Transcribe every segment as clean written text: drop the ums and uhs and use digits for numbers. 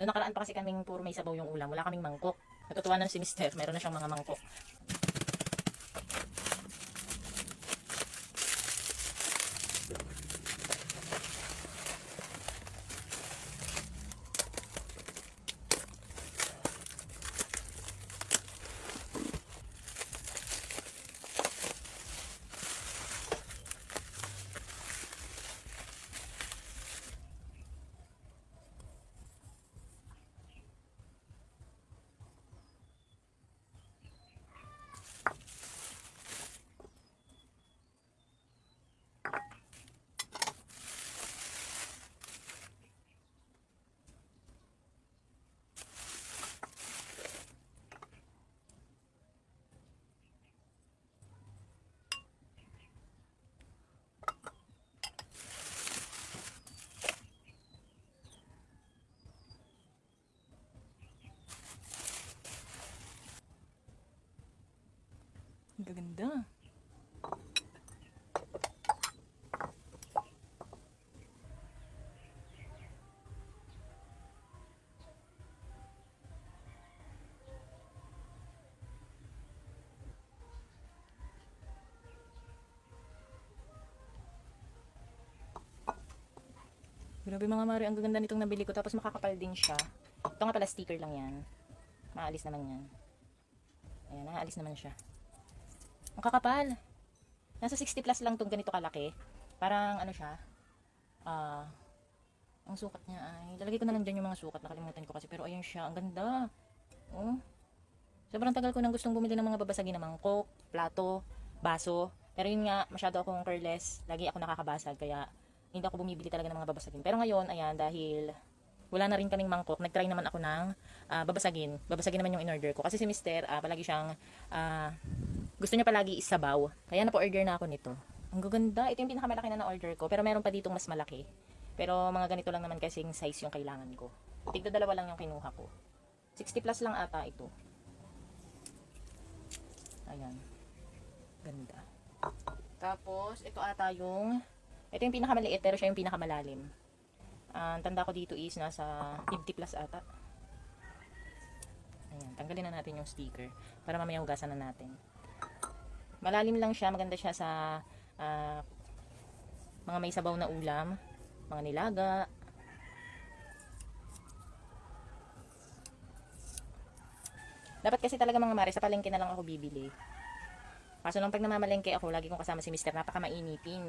Noong nakaraan pa kasi kaming puro may sabaw yung ulam. Wala kaming mangkok. Natutuwa na si Mister. Meron na siyang mga mangkok. Ang gaganda. Grabe mga mare, ang gaganda nitong nabili ko. Tapos makakapal din siya. Ito nga pala sticker lang yan. Maalis naman yan. Ayan, naalis naman siya. Ang kakapal. Nasa 60 plus lang itong ganito kalaki. Parang ano siya. Ang sukat niya ay, lalagay ko na lang dyan yung mga sukat. Nakalimutan ko kasi. Pero ayun siya, ang ganda. Oh. Sobrang tagal ko nang gustong bumili ng mga babasagin na mangkok, plato, baso. Pero yun nga, masyado akong careless. Lagi ako nakakabasag. Kaya hindi ako bumibili talaga ng mga babasagin. Pero ngayon, ayan, dahil wala na rin kaming mangkok, nagtry naman ako ng babasagin. Babasagin naman yung in-order ko. Kasi si Mister, palagi siyang, gusto niya palagi isabaw. Kaya na-order na ako nito. Ang gaganda. Ito yung pinakamalaki na na-order ko. Pero meron pa ditong mas malaki. Pero mga ganito lang naman kasing size yung kailangan ko. Tigda dalawa lang yung kinuha ko. 60 plus lang ata ito. Ayan. Ganda. Tapos, ito ata yung, ito yung pinakamaliit pero siya yung pinakamalalim. Ang tanda ko dito is nasa 50 plus ata. Ayan, tanggalin na natin yung sticker para mamaya hugasan na natin. Malalim lang siya, maganda siya sa mga may sabaw na ulam, mga nilaga. Dapat kasi talaga mga mare, sa palengke na lang ako bibili. Kaso nung pag namamalengke ako, lagi kong kasama si Mister, napaka mainipin.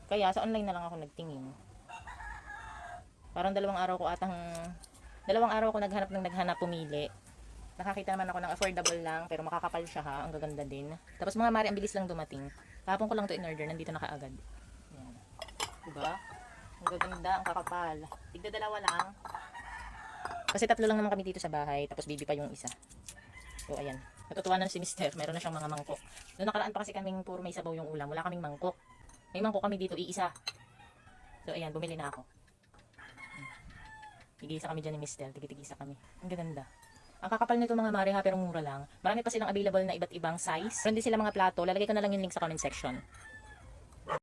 Kaya sa online na lang ako nagtingin. Parang dalawang araw ko naghanap pumili. Nakakita naman ako ng affordable lang, pero makakapal siya ha, ang gaganda din. Tapos mga mare, ang bilis lang dumating. Kahapon ko lang to in-order, nandito na kaagad. Ayan. Diba? Ang gaganda, ang kakapal. Tigda dalawa lang. Kasi tatlo lang naman kami dito sa bahay, tapos bibi pa yung isa. So ayan, natutuwa na si Mister, meron na siyang mga mangkok. Noong nakaraan pa kasi kaming puro may sabaw yung ulam, wala kaming mangkok. May mangkok kami dito, iisa. So ayan, bumili na ako. Tigisa kami dyan ni Mister, tigisa kami. Ang ganda. Ang kakapal nito mga mare ha, pero mura lang. Marami pa silang available na iba't ibang size. Meron din sila mga plato, lalagay ko na lang yung link sa comment section.